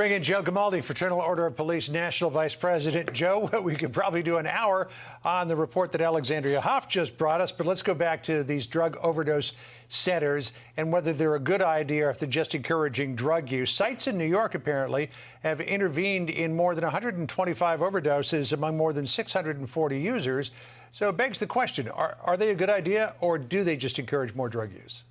Bring in Joe Gamaldi, Fraternal Order of Police National Vice President. Joe, we could probably do an hour on the report that Alexandria Hoff just brought us, but let's go back to these drug overdose centers and whether they're a good idea or if they're just encouraging drug use. Sites in New York, apparently, have intervened in more than 125 overdoses among more than 640 users. So it begs the question, are they a good idea or do they just encourage more drug use?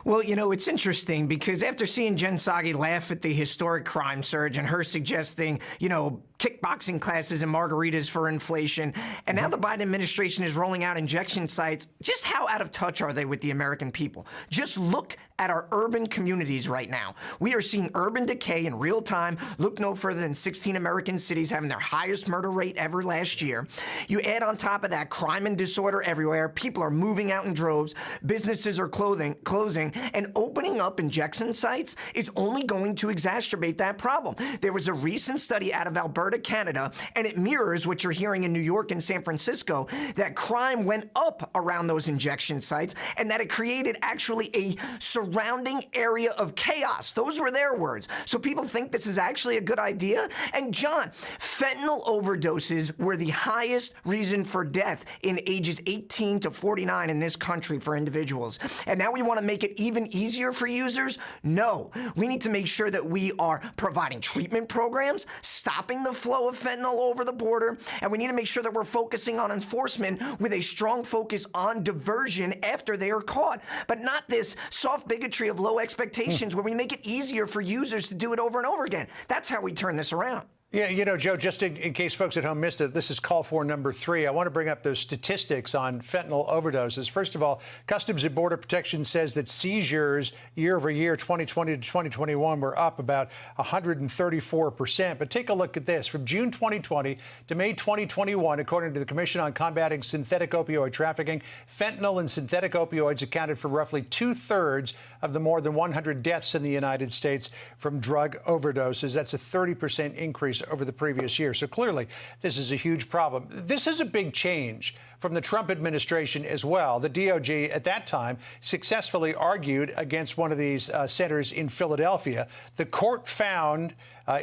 Well, you know, it's interesting because after seeing Jen Psaki laugh at the historic crime surge and her suggesting, you know, kickboxing classes and margaritas for inflation, and now the Biden administration is rolling out injection sites, just how out of touch are they with the American people? Just look at our urban communities right now. We are seeing urban decay in real time. Look no further than 16 American cities having their highest murder rate ever last year. You add on top of that crime and disorder everywhere. People are moving out in droves. Businesses are closing. And opening up injection sites is only going to exacerbate that problem. There was a recent study out of Alberta, Canada, and it mirrors what you're hearing in New York and San Francisco, that crime went up around those injection sites and that it created actually a surrounding area of chaos. Those were their words. So people think this is actually a good idea. And John, fentanyl overdoses were the highest reason for death in ages 18 to 49 in this country for individuals. And now we want to make it even easier for users? No. We need to make sure that we are providing treatment programs, stopping the flow of fentanyl over the border, and we need to make sure that we're focusing on enforcement with a strong focus on diversion after they are caught, but not this soft bigotry of low expectations where we make it easier for users to do it over and over again. That's how we turn this around. Yeah, you know, Joe, just in case folks at home missed it, this is call for number 3. I want to bring up those statistics on fentanyl overdoses. First of all, Customs and Border Protection says that seizures year over year, 2020 to 2021, were up about 134%. But take a look at this. From June 2020 to May 2021, according to the Commission on Combating Synthetic Opioid Trafficking, fentanyl and synthetic opioids accounted for roughly 2/3 of the more than 100 deaths in the United States from drug overdoses. That's a 30% increase over the previous year. So clearly, this is a huge problem. This is a big change from the Trump administration as well. The DOJ at that time successfully argued against one of these centers in Philadelphia. The court found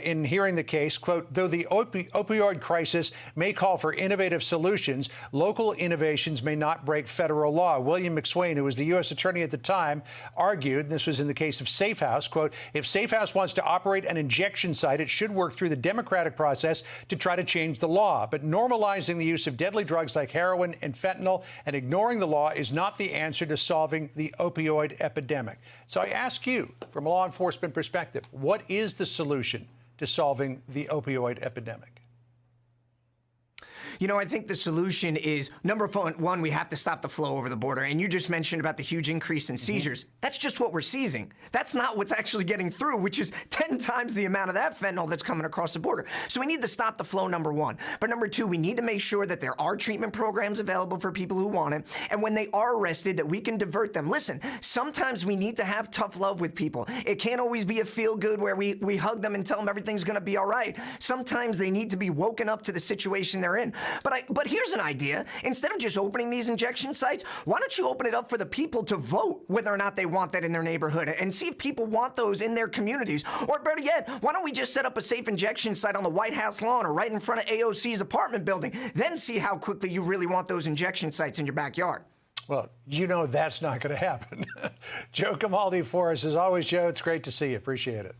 in hearing the case, quote, though the opioid crisis may call for innovative solutions, local innovations may not break federal law. William McSwain, who was the U.S. attorney at the time, argued, and this was in the case of Safe House, quote, if Safe House wants to operate an injection site, it should work through the democratic process to try to change the law. But normalizing the use of deadly drugs like heroin and fentanyl and ignoring the law is not the answer to solving the opioid epidemic. So I ask you, from a law enforcement perspective, what is the solution to solving the opioid epidemic? You know, I think the solution is, number one, we have to stop the flow over the border. And you just mentioned about the huge increase in seizures. That's just what we're seizing. That's not what's actually getting through, which is 10 times the amount of that fentanyl that's coming across the border. So we need to stop the flow, number one. But number two, we need to make sure that there are treatment programs available for people who want it. And when they are arrested, that we can divert them. Listen, sometimes we need to have tough love with people. It can't always be a feel-good where we hug them and tell them everything's going to be all right. Sometimes they need to be woken up to the situation they're in. But here's an idea. Instead of just opening these injection sites, why don't you open it up for the people to vote whether or not they want that in their neighborhood and see if people want those in their communities? Or better yet, why don't we just set up a safe injection site on the White House lawn or right in front of AOC's apartment building? Then see how quickly you really want those injection sites in your backyard. Well, you know that's not going to happen. Joe Gamaldi for us. As always, Joe, it's great to see you. Appreciate it.